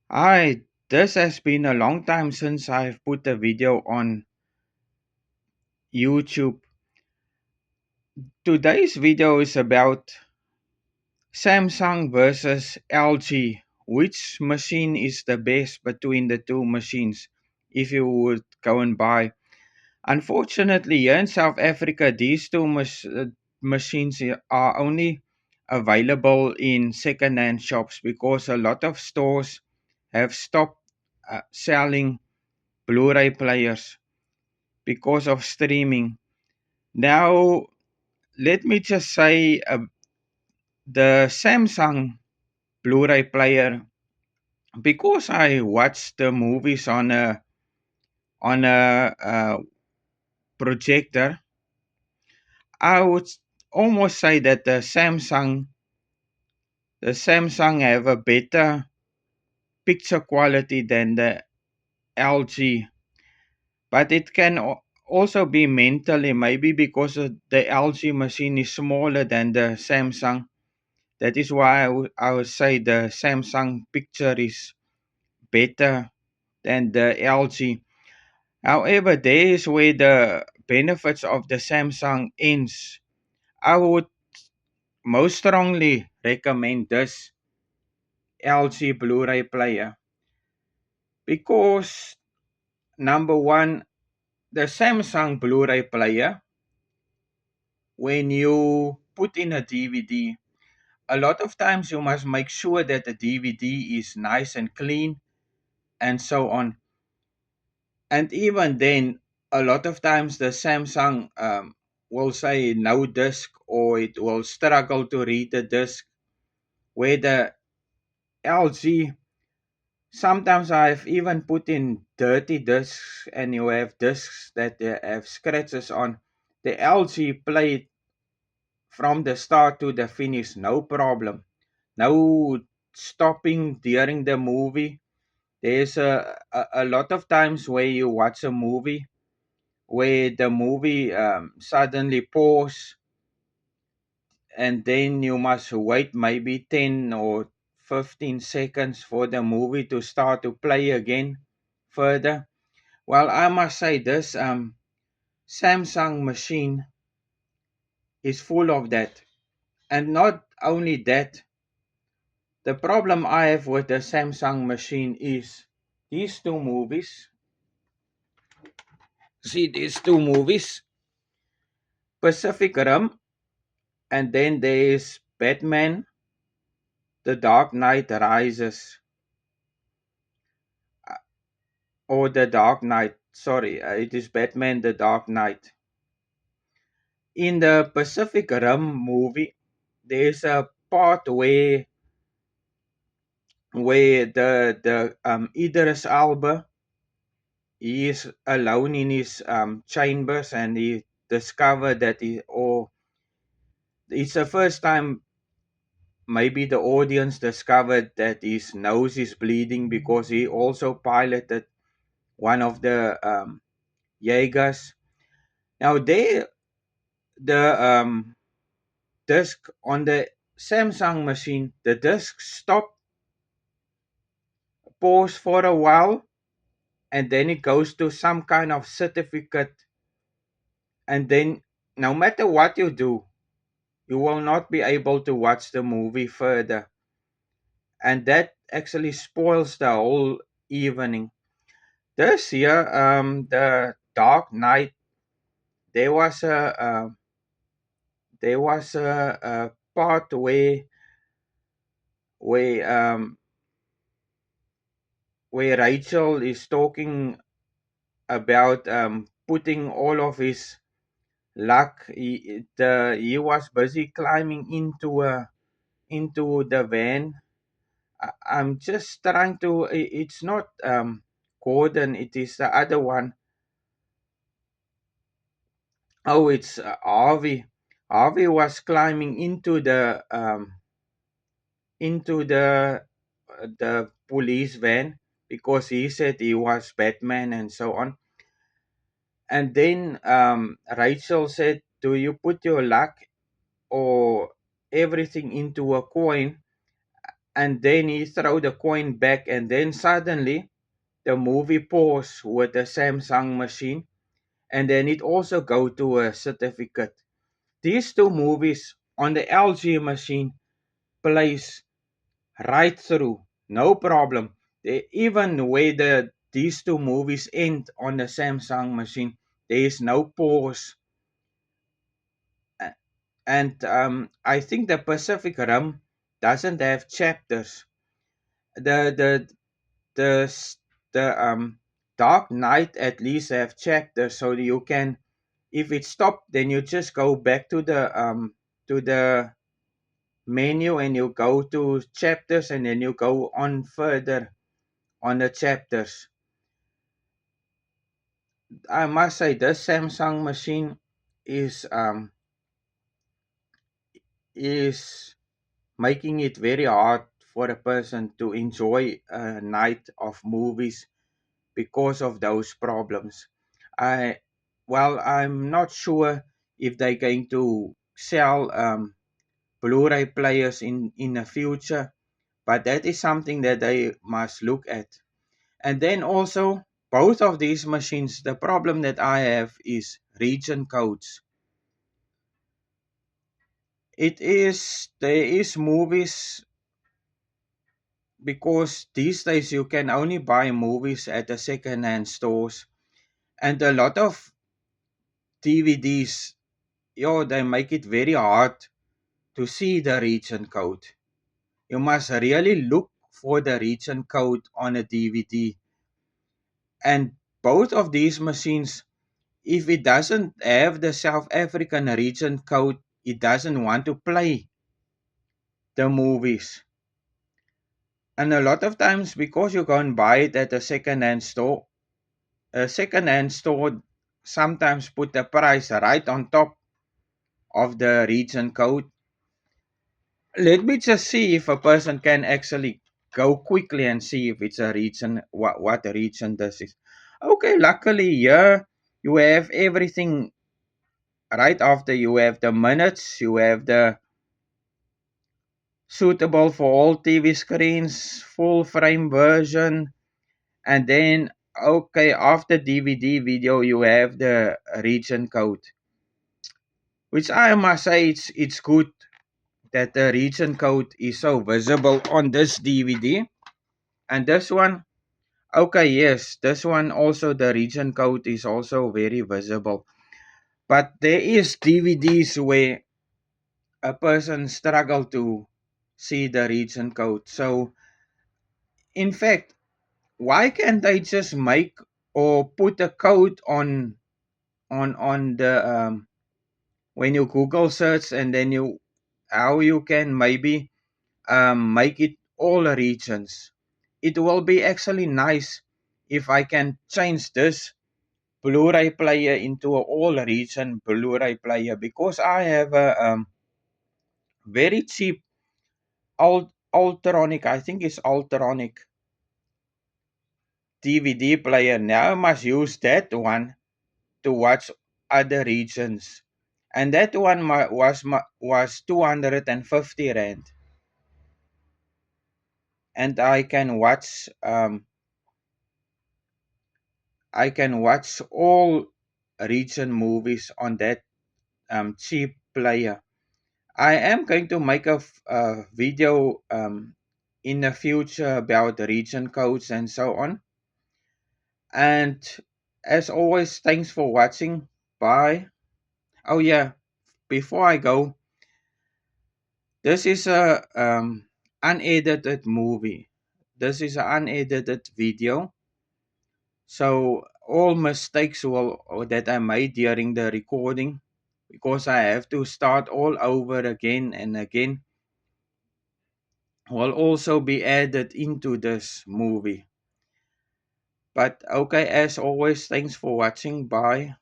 Hi, this has been a long time since I've put a video on YouTube. Today's video is about Samsung versus LG. Which machine is the best between the two machines if you would go and buy? Unfortunately, here in South Africa, these two machines are only available in second-hand shops because a lot of stores have stopped selling Blu-ray players because of streaming. Now, let me just say the Samsung Blu ray player, because I watch the movies on a projector, I would almost say that the Samsung have a better picture quality than the LG, but it can also be mentally maybe because the LG machine is smaller than the Samsung. That is why I would say the Samsung picture is better than the LG. However, there is where the benefits of the Samsung ends. I would most strongly recommend this LG Blu-ray player because number one, the Samsung Blu-ray player, when you put in a DVD, a lot of times you must make sure that the DVD is nice and clean and so on. And even then, a lot of times the Samsung will say no disk or it will struggle to read the disk. Where the LG, sometimes I've even put in dirty disks and you have disks that have scratches on. The LG played from the start to the finish, no problem. No stopping during the movie. There's a lot of times where you watch a movie where the movie suddenly pause and then you must wait maybe 10 or 15 seconds for the movie to start to play again further. Well, I must say this Samsung machine is full of that. And not only that, the problem I have with the Samsung machine is these two movies. See these two movies, Pacific Rim, and then there is Batman The Dark Knight Rises, or The Dark Knight. Sorry, it is Batman The Dark Knight. In the Pacific Rim movie, there's a part where the Idris Alba, he is alone in his chambers and he discovered that it's the first time maybe the audience discovered that his nose is bleeding because he also piloted one of the Jaegers. Now the disk on the Samsung machine, the disk stop, pause for a while, and then it goes to some kind of certificate, and then no matter what you do, you will not be able to watch the movie further, and that actually spoils the whole evening. This year, the Dark Knight, there was a part where where Rachel is talking about putting all of his luck. He was busy climbing into the van. I'm just trying to. It's not Gordon. It is the other one. Oh, it's Harvey. Harvey was climbing into the police van because he said he was Batman and so on. And then Rachel said, "Do you put your luck or everything into a coin?" and then he throw the coin back, and then suddenly the movie pause with the Samsung machine, and then it also go to a certificate. These two movies on the LG machine plays right through, no problem. Even where these two movies end on the Samsung machine, there is no pause. And I think the Pacific Rim doesn't have chapters. The the the s- the Dark Knight at least have chapters, so that you can, if it stopped, then you just go back to the menu and you go to chapters, and then you go on further on the chapters. I must say this Samsung machine is um is making it very hard for a person to enjoy a night of movies because of those problems. I I'm not sure if they're going to sell Blu-ray players in the future, but that is something that they must look at. And then also, both of these machines, the problem that I have is region codes. It is There is movies, because these days you can only buy movies at the second-hand stores, and a lot of DVDs, they make it very hard to see the region code. You must really look for the region code on a DVD. And both of these machines, if it doesn't have the South African region code, it doesn't want to play the movies. And a lot of times, because you go and buy it at a second-hand store sometimes put the price right on top of the region code. Let me just see if a person can actually go quickly and see if it's a region, what the region this is. Okay, luckily here you have everything right after. You have the minutes, you have the suitable for all TV screens, full frame version, and then okay, after DVD video you have the region code, which I must say it's good that the region code is so visible on this DVD. And this one, okay, yes, this one also, the region code is also very visible. But there is DVDs where a person struggle to see the region code. So in fact, why can't they just make or put a code on the when you Google search, and then you how you can maybe make it all regions. It will be actually nice if I can change this Blu-ray player into a all region Blu-ray player, because I have a very cheap Ultronic, I think it's Ultronic DVD player. Now I must use that one to watch other regions, and that one was 250 rand, and I can watch all region movies on that cheap player. I am going to make a video in the future about the region codes and so on. And as always, thanks for watching. Bye. Oh yeah, before I go, this is a unedited movie. This is an unedited video. So all mistakes that I made during the recording, because I have to start all over again and again, will also be added into this movie. But okay, as always, thanks for watching. Bye.